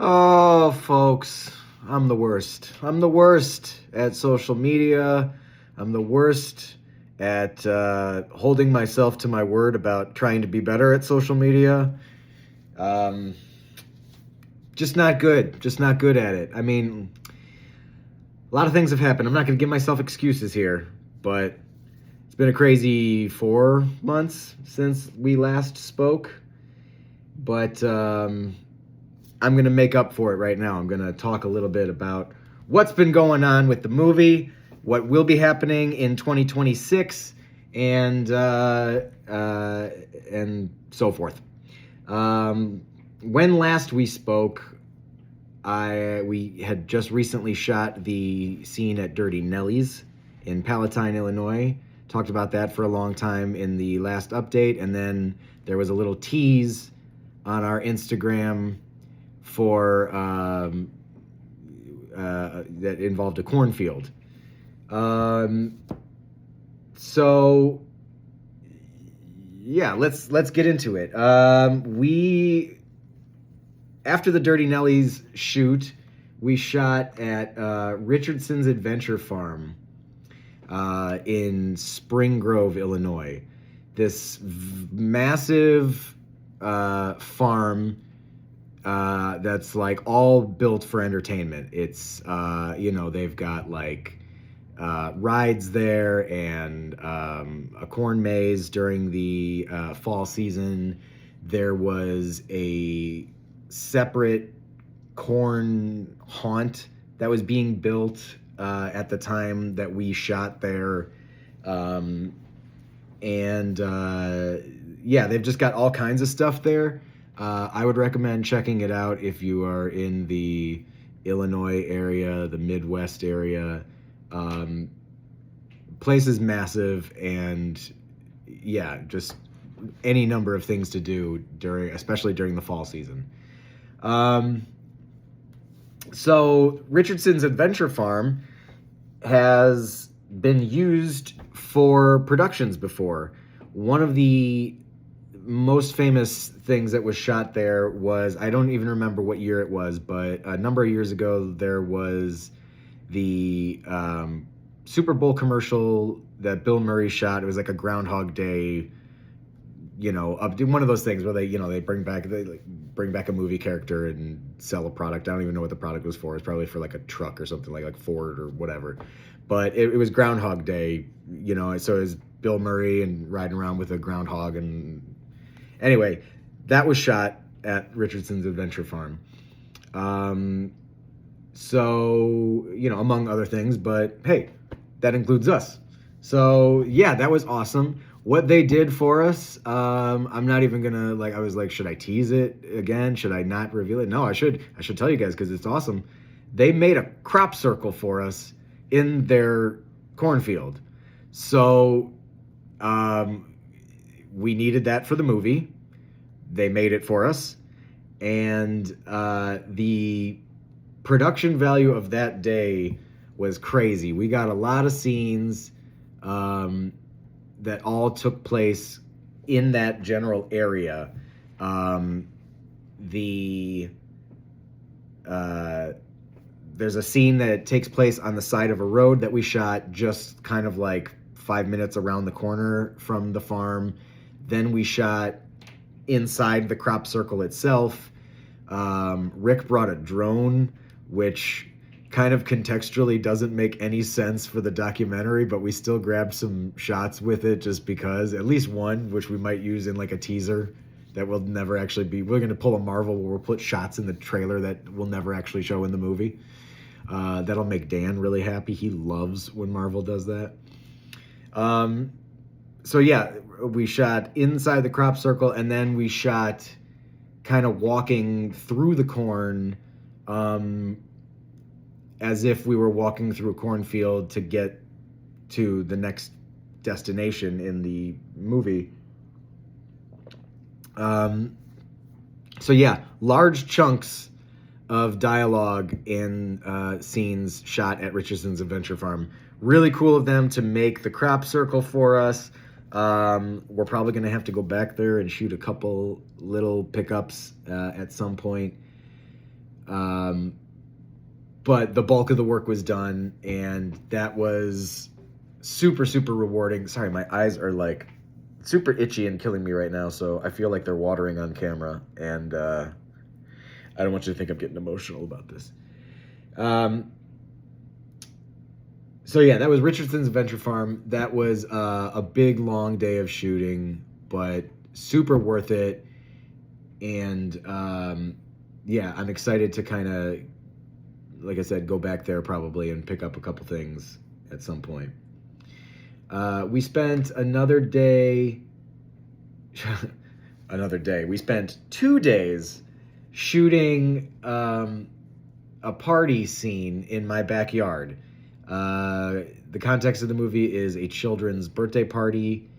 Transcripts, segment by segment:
Oh, folks, I'm the worst. I'm the worst at social media. I'm the worst at holding myself to my word about trying to be better at social media. Um, just not good. Just not good at it. I mean, a lot of things have happened. I'm not going to give myself excuses here, but it's been a crazy 4 months since we last spoke. But I'm going to make up for it right now. I'm going to talk a little bit about what's been going on with the movie, what will be happening in 2026, and so forth. When last we spoke, we had just recently shot the scene at Dirty Nelly's in Palatine, Illinois. Talked about that for a long time in the last update, and then there was a little tease on our Instagram for that involved a cornfield. So yeah, let's get into it. We After the Dirty Nellies shoot, we shot at Richardson's Adventure Farm in Spring Grove, Illinois. This massive farm that's like all built for entertainment. It's they've got like rides there and a corn maze during the fall season. There was a separate corn haunt that was being built at the time that we shot there. They've just got all kinds of stuff there. I would recommend checking it out if you are in the Illinois area, the Midwest area. Place is massive, and yeah, just any number of things to do especially during the fall season. So Richardson's Adventure Farm has been used for productions before. One of the most famous things that was shot there was, I don't even remember what year it was, but a number of years ago there was the Super Bowl commercial that Bill Murray shot. It was like a Groundhog Day, one of those things where they bring back a movie character and sell a product. I don't even know what the product was for. It's probably for like a truck or something like Ford or whatever. But it was Groundhog Day, so it was Bill Murray and riding around with a groundhog. And anyway, that was shot at Richardson's Adventure Farm. Among other things, but hey, that includes us. So yeah, that was awesome. What they did for us, I'm not even gonna I was like, should I tease it again? Should I not reveal it? No, I should tell you guys because it's awesome. They made a crop circle for us in their cornfield. So we needed that for the movie. They made it for us. And the production value of that day was crazy. We got a lot of scenes that all took place in that general area. There's a scene that takes place on the side of a road that we shot just kind of like 5 minutes around the corner from the farm. Then we shot inside the crop circle itself. Rick brought a drone, which kind of contextually doesn't make any sense for the documentary, but we still grabbed some shots with it just because, at least one, which we might use in like a teaser that will never actually be. We're going to pull a Marvel where we'll put shots in the trailer that will never actually show in the movie. That'll make Dan really happy. He loves when Marvel does that. So yeah, we shot inside the crop circle, and then we shot kind of walking through the corn, as if we were walking through a cornfield to get to the next destination in the movie. So yeah, large chunks of dialogue in scenes shot at Richardson's Adventure Farm. Really cool of them to make the crop circle for us. We're probably going to have to go back there and shoot a couple little pickups at some point. But the bulk of the work was done, and that was super, super rewarding. Sorry, my eyes are like super itchy and killing me right now, so I feel like they're watering on camera, and I don't want you to think I'm getting emotional about this. So yeah, that was Richardson's Adventure Farm. That was a big, long day of shooting, but super worth it. And yeah, I'm excited to kind of, like I said, go back there probably and pick up a couple things at some point. We spent another day. We spent 2 days shooting a party scene in my backyard. The context of the movie is a children's birthday party,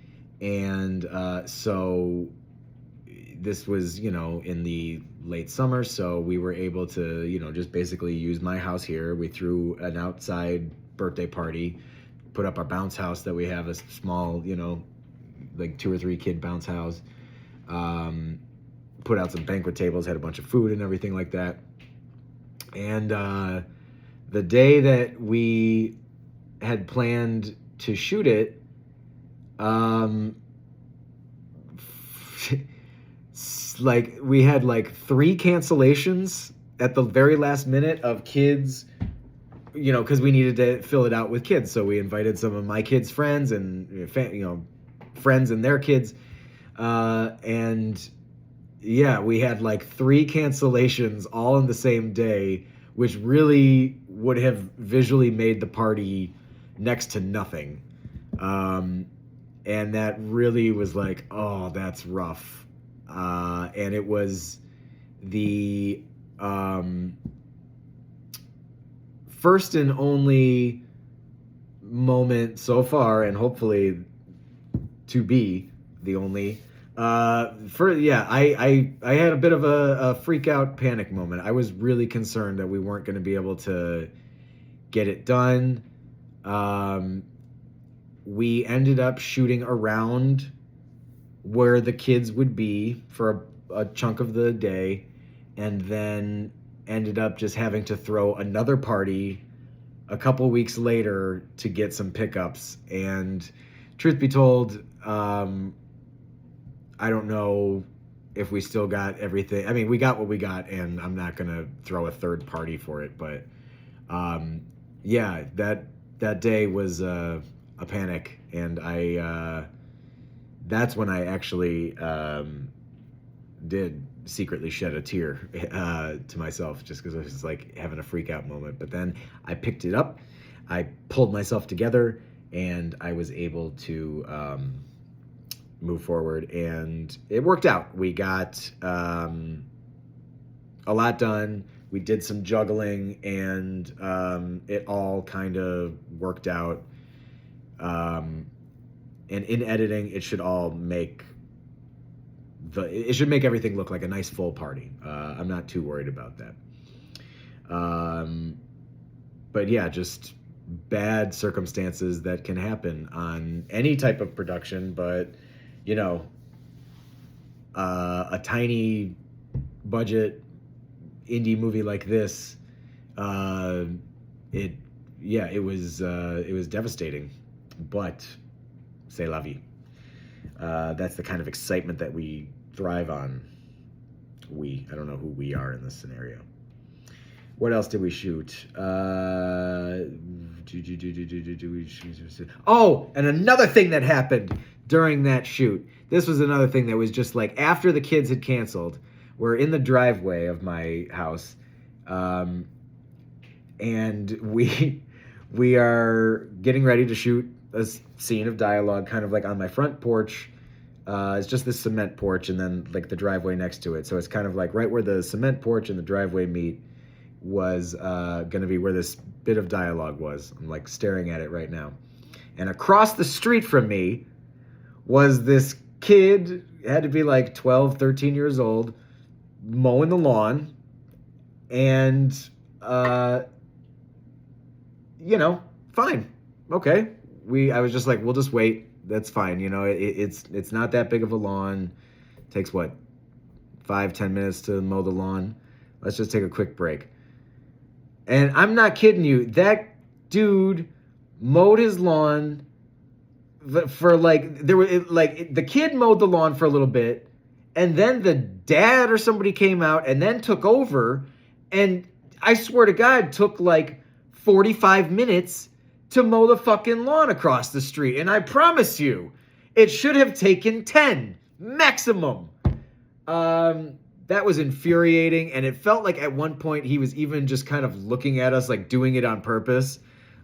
and so this was, in the late summer, so we were able to, just basically use my house here. We threw an outside birthday party, put up our bounce house that we have, a small, like 2 or 3 kid bounce house. Put out some banquet tables, had a bunch of food and everything like that. And the day that we had planned to shoot it, like we had like 3 cancellations at the very last minute of kids, because we needed to fill it out with kids. So we invited some of my kids' friends and friends and their kids, and yeah, we had like 3 cancellations all on the same day, which really would have visually made the party next to nothing. And that really was like, oh, that's rough. And it was the first and only moment so far, and hopefully to be the only. I had a bit of a freak out panic moment. I was really concerned that we weren't going to be able to get it done. We ended up shooting around where the kids would be for a chunk of the day, and then ended up just having to throw another party a couple weeks later to get some pickups. And truth be told, I don't know if we still got everything. I mean, we got what we got, and I'm not going to throw a third party for it. But yeah, that day was a panic, and that's when I actually did secretly shed a tear to myself, just because I was just like having a freak out moment. But then I picked it up, I pulled myself together, and I was able to move forward, and it worked out. We got a lot done. We did some juggling, and it all kind of worked out. And in editing, it should all make everything look like a nice full party. I'm not too worried about that. But yeah, just bad circumstances that can happen on any type of production, but a tiny budget indie movie like this, it was devastating, but c'est la vie. That's the kind of excitement that we thrive on. I don't know who we are in this scenario. What else did we shoot? Oh, and another thing that happened during that shoot. This was another thing that was just like after the kids had canceled. We're in the driveway of my house, and we are getting ready to shoot a scene of dialogue, kind of like on my front porch. It's just this cement porch, and then like the driveway next to it. So it's kind of like right where the cement porch and the driveway meet was going to be where this bit of dialogue was. I'm like staring at it right now. And across the street from me was this kid, had to be like 12, 13 years old, mowing the lawn. And, fine. Okay. I was just like, we'll just wait. That's fine. It's not that big of a lawn. It takes 5-10 minutes to mow the lawn. Let's just take a quick break. And I'm not kidding you. That dude mowed his lawn for like the kid mowed the lawn for a little bit, and then the dad or somebody came out and then took over, and I swear to God took like 45 minutes to mow the fucking lawn across the street, and I promise you it should have taken 10 maximum. That was infuriating, and it felt like at one point he was even just kind of looking at us like doing it on purpose,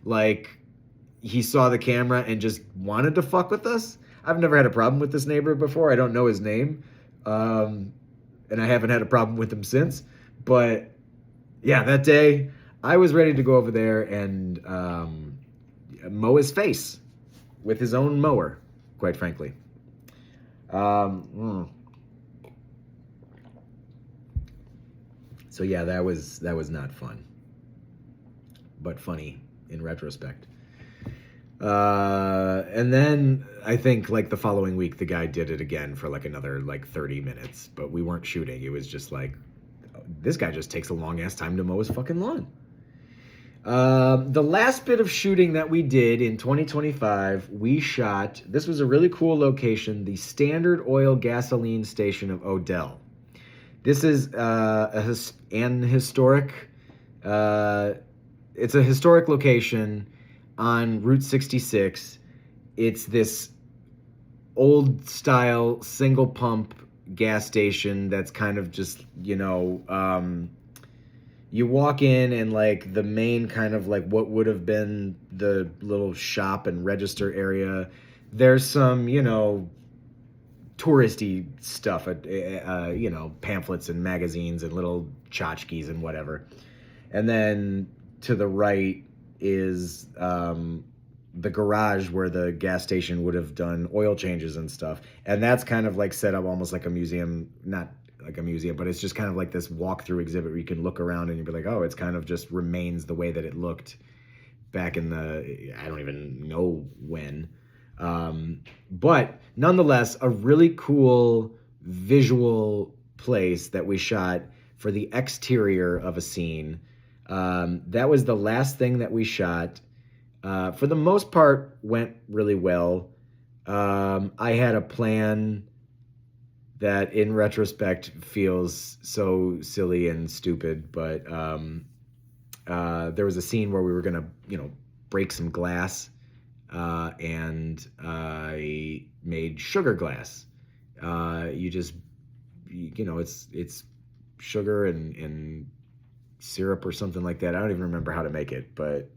like he saw the camera and just wanted to fuck with us. I've never had a problem with this neighbor before. I don't know his name. And I haven't had a problem with him since. But yeah, that day I was ready to go over there and mow his face with his own mower, quite frankly. So yeah, that was not fun, but funny in retrospect. And then I think like the following week, the guy did it again for like another like 30 minutes, but we weren't shooting. It was just like, this guy just takes a long ass time to mow his fucking lawn. The last bit of shooting that we did in 2025, we shot, this was a really cool location, the Standard Oil gasoline station of Odell. This is an historic, it's a historic location on Route 66. It's this old style single pump gas station that's kind of just, you walk in and like the main kind of like what would have been the little shop and register area. There's some, touristy stuff, pamphlets and magazines and little tchotchkes and whatever. And then to the right is the garage where the gas station would have done oil changes and stuff. And that's kind of like set up almost like a museum, not like a museum, but it's just kind of like this walkthrough exhibit where you can look around and you'd be like, oh, it's kind of just remains the way that it looked back in I don't even know when. But nonetheless, a really cool visual place that we shot for the exterior of a scene. That was the last thing that we shot. For the most part, went really well. I had a plan that in retrospect feels so silly and stupid, but there was a scene where we were going to, break some glass, and I made sugar glass. It's sugar and syrup or something like that. I don't even remember how to make it, but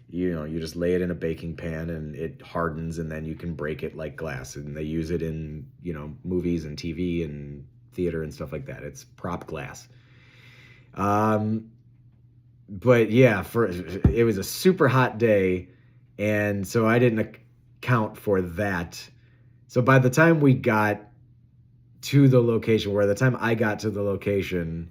you just lay it in a baking pan and it hardens, and then you can break it like glass. And they use it in, movies and TV and theater and stuff like that. It's prop glass. But yeah, it was a super hot day, and so I didn't account for that. So by the time we got to the location, I got to the location,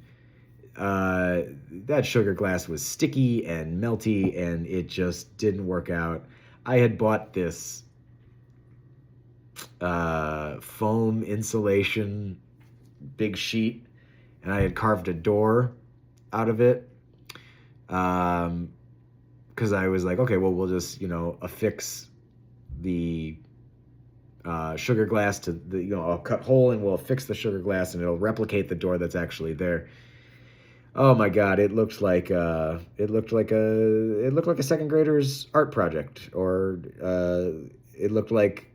that sugar glass was sticky and melty, and it just didn't work out. I had bought this foam insulation big sheet, and I had carved a door out of it, because I was like, okay, well, we'll just affix the sugar glass to the I'll cut hole and we'll affix the sugar glass, and it'll replicate the door that's actually there. Oh my God! It looked like a second grader's art project, or it looked like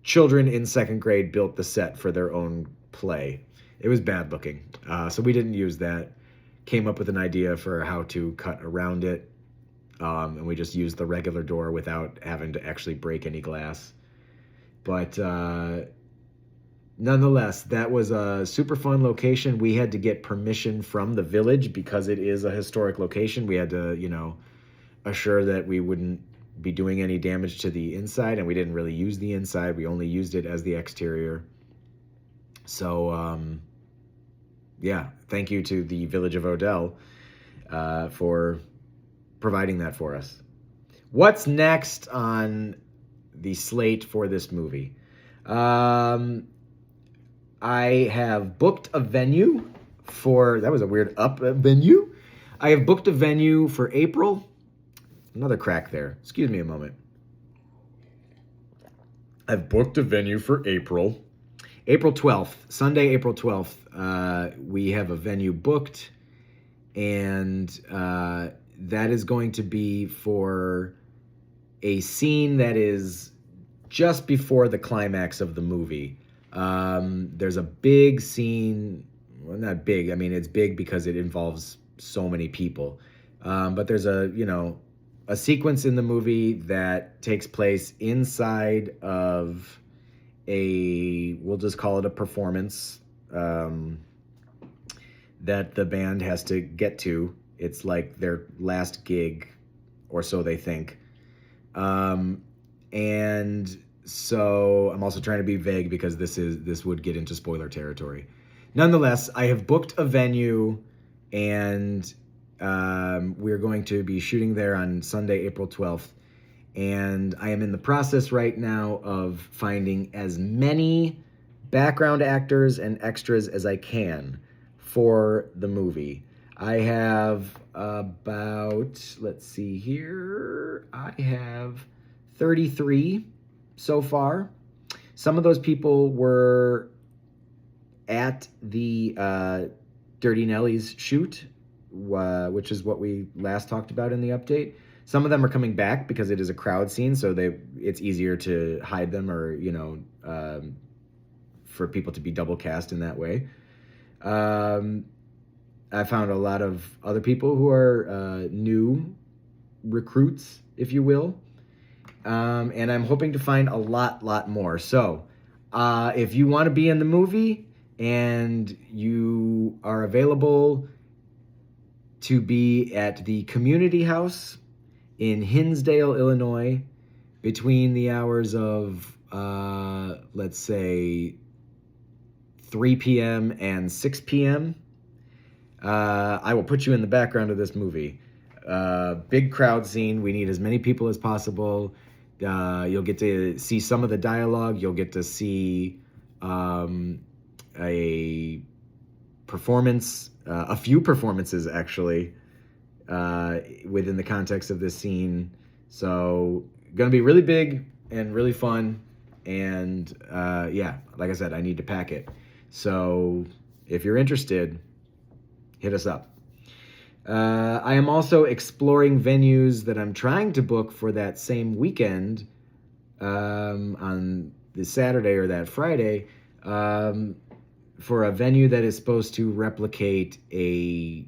children in second grade built the set for their own play. It was bad looking, so we didn't use that. Came up with an idea for how to cut around it, and we just used the regular door without having to actually break any glass. But nonetheless, that was a super fun location. We had to get permission from the village because it is a historic location. We had to, assure that we wouldn't be doing any damage to the inside, and we didn't really use the inside. We only used it as the exterior. So, yeah, thank you to the village of Odell for providing that for us. What's next on the slate for this movie? I have booked a venue for, that was a weird venue. I have booked a venue for April. Another crack there. Excuse me a moment. I've booked a venue for April. April 12th, Sunday, April 12th. We have a venue booked, and that is going to be for a scene that is just before the climax of the movie. There's a big scene, well, not big, I mean, it's big because it involves so many people. But there's a sequence in the movie that takes place inside of we'll just call it a performance, that the band has to get to. It's like their last gig, or so they think. And so I'm also trying to be vague because this would get into spoiler territory. Nonetheless, I have booked a venue, and we're going to be shooting there on Sunday, April 12th. And I am in the process right now of finding as many background actors and extras as I can for the movie. I have let's see here, I have 33 so far. Some of those people were at the Dirty Nellies shoot, which is what we last talked about in the update. Some of them are coming back because it is a crowd scene, so it's easier to hide them, or for people to be double cast in that way. I found a lot of other people who are new recruits, if you will, and I'm hoping to find a lot more. So if you want to be in the movie and you are available to be at the community house in Hinsdale, Illinois, between the hours of, let's say, 3 p.m. and 6 p.m., I will put you in the background of this movie. Big crowd scene. We need as many people as possible. You'll get to see some of the dialogue. You'll get to see a performance, a few performances, actually, within the context of this scene. So going to be really big and really fun. And like I said, I need to pack it. So if you're interested, hit us up. I am also exploring venues that I'm trying to book for that same weekend, on the Saturday or that Friday, for a venue that is supposed to replicate it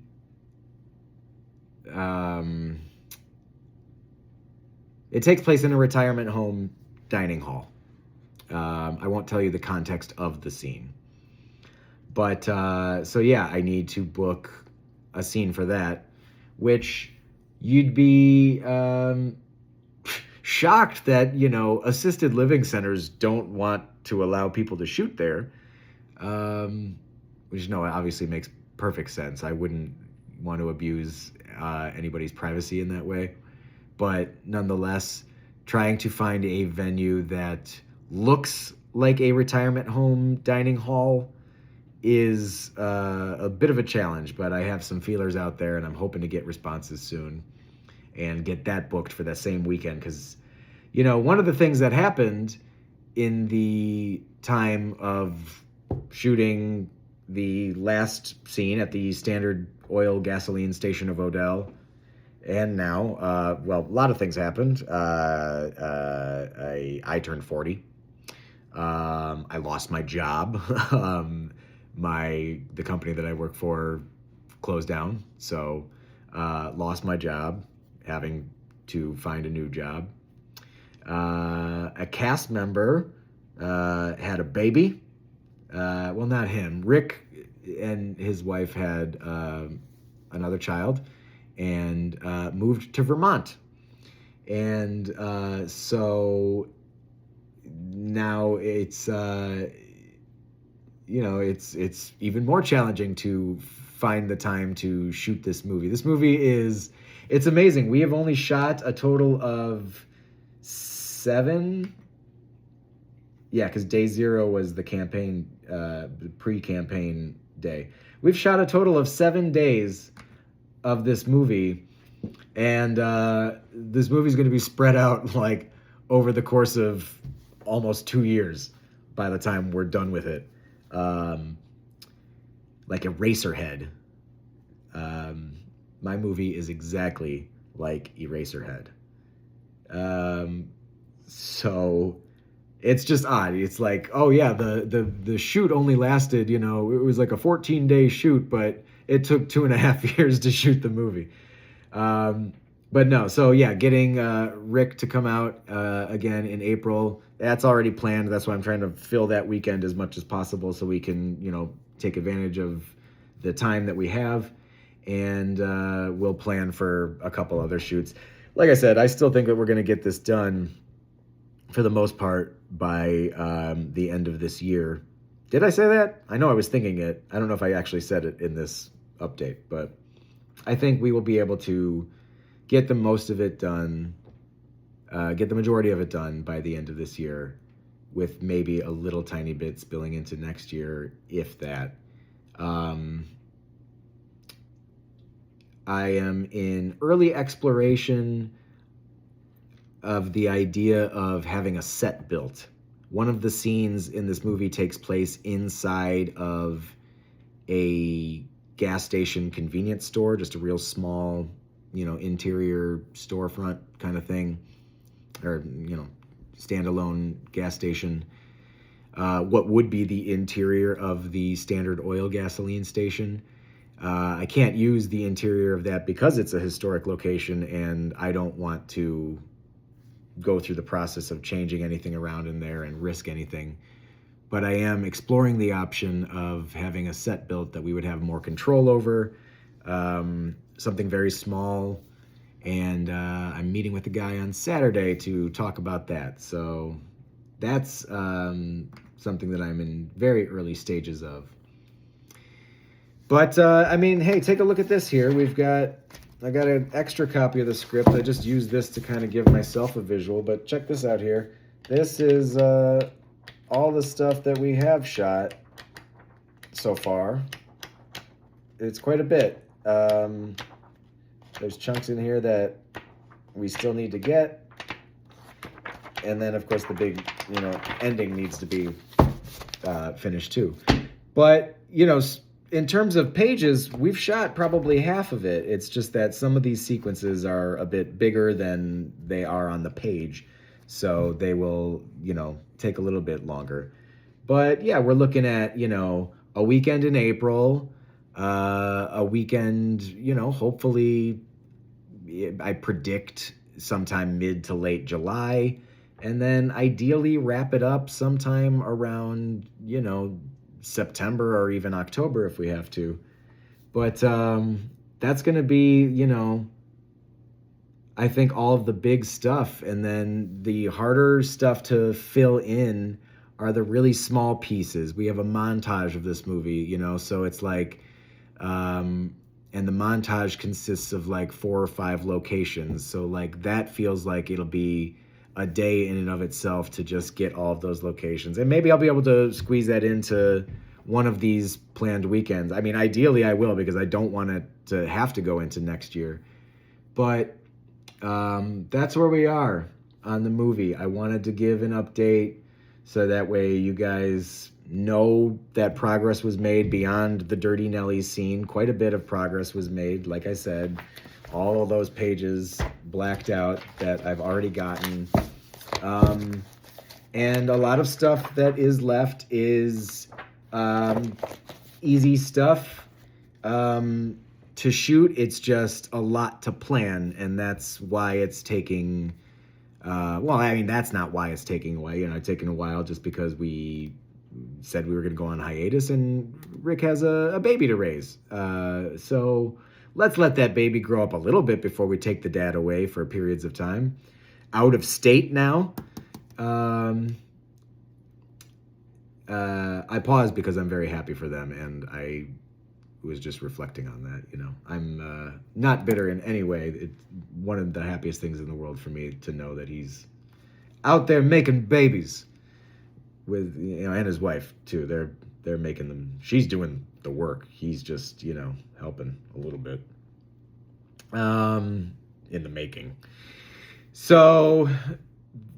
takes place in a retirement home dining hall. I won't tell you the context of the scene. But, so yeah, I need to book a scene for that, which you'd be shocked that, assisted living centers don't want to allow people to shoot there, which, obviously makes perfect sense. I wouldn't want to abuse anybody's privacy in that way. But nonetheless, trying to find a venue that looks like a retirement home dining hall is a bit of a challenge, but I have some feelers out there, and I'm hoping to get responses soon and get that booked for that same weekend. Because, one of the things that happened in the time of shooting the last scene at the Standard Oil gasoline station of Odell, and now, a lot of things happened. I turned 40. I lost my job. The company that I work for closed down, so lost my job, having to find a new job. A cast member had a baby. Not him. Rick and his wife had another child, and moved to Vermont. And so now it's it's even more challenging to find the time to shoot this movie. This movie it's amazing. We have only shot a total of 7. Yeah, because day 0 was the campaign, pre-campaign day. We've shot a total of 7 days of this movie, and this movie's going to be spread out like over the course of almost 2 years by the time we're done with it. Like Eraserhead. My movie is exactly like Eraserhead. So it's just odd. It's like, oh yeah, the shoot only lasted, it was like a 14-day shoot, but it took 2.5 years to shoot the movie. But no, so yeah, getting Rick to come out again in April, that's already planned. That's why I'm trying to fill that weekend as much as possible so we can, take advantage of the time that we have, and we'll plan for a couple other shoots. Like I said, I still think that we're going to get this done for the most part by the end of this year. Did I say that? I know I was thinking it. I don't know if I actually said it in this update, but I think we will be able to get the most of it done, get the majority of it done by the end of this year, with maybe a little tiny bit spilling into next year, if that. I am in early exploration of the idea of having a set built. One of the scenes in this movie takes place inside of a gas station convenience store, just a real small, interior storefront kind of thing, or, standalone gas station. What would be the interior of the Standard Oil gasoline station. I can't use the interior of that because it's a historic location, and I don't want to go through the process of changing anything around in there and risk anything. But I am exploring the option of having a set built that we would have more control over, something very small. And I'm meeting with the guy on Saturday to talk about that. So that's something that I'm in very early stages of. But, hey, take a look at this here. I got an extra copy of the script. I just used this to kind of give myself a visual, but check this out here. This is all the stuff that we have shot so far. It's quite a bit. There's chunks in here that we still need to get. And then, of course, the big, ending needs to be finished too. But, in terms of pages, we've shot probably half of it. It's just that some of these sequences are a bit bigger than they are on the page. So they will, take a little bit longer. But yeah, we're looking at, a weekend in April, a weekend, hopefully I predict sometime mid to late July, and then ideally wrap it up sometime around, September or even October if we have to. But that's going to be, I think all of the big stuff. And then the harder stuff to fill in are the really small pieces. We have a montage of this movie, so it's like, and the montage consists of like 4 or 5 locations. So like that feels like it'll be a day in and of itself to just get all of those locations. And maybe I'll be able to squeeze that into one of these planned weekends. I mean, ideally I will, because I don't want it to have to go into next year. But that's where we are on the movie. I wanted to give an update so that way you guys know that progress was made beyond the Dirty Nelly scene. Quite a bit of progress was made. Like I said, all of those pages blacked out that I've already gotten. And a lot of stuff that is left is easy stuff to shoot. It's just a lot to plan, and that's why it's taking that's not why it's taking away. It's taking a while just because we said we were going to go on hiatus, and Rick has a baby to raise. So let's let that baby grow up a little bit before we take the dad away for periods of time. Out of state now. I paused because I'm very happy for them, and I was just reflecting on that. I'm not bitter in any way. It's one of the happiest things in the world for me to know that he's out there making babies with, and his wife too. they're making them. She's doing the work. He's just, helping a little bit. In the making. So,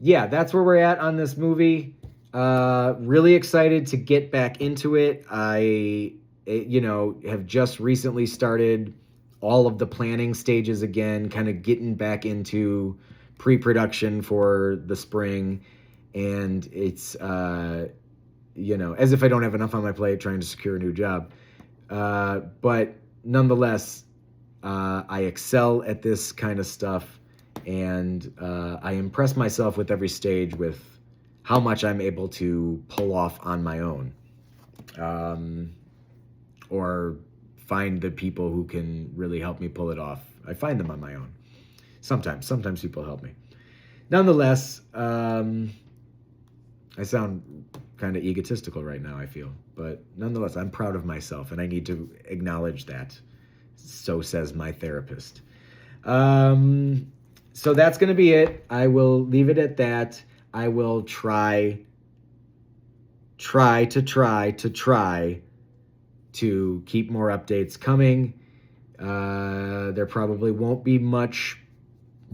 yeah, that's where we're at on this movie. Really excited to get back into it. I have just recently started all of the planning stages again, kind of getting back into pre-production for the spring. And it's, as if I don't have enough on my plate trying to secure a new job. But nonetheless, I excel at this kind of stuff, and I impress myself with every stage with how much I'm able to pull off on my own. Or find the people who can really help me pull it off. I find them on my own. Sometimes people help me. Nonetheless, I sound kind of egotistical right now, I feel. But nonetheless, I'm proud of myself, and I need to acknowledge that. So says my therapist. So that's going to be it. I will leave it at that. I will try to keep more updates coming. There probably won't be much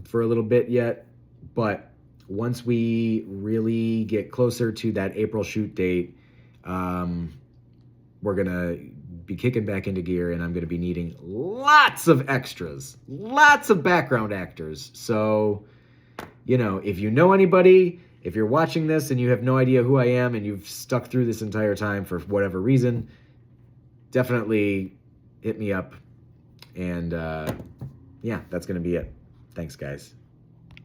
for a little bit yet, but once we really get closer to that April shoot date, we're going to be kicking back into gear, and I'm going to be needing lots of extras, lots of background actors. So, if you know anybody, if you're watching this and you have no idea who I am and you've stuck through this entire time for whatever reason, definitely hit me up. And yeah, that's going to be it. Thanks, guys.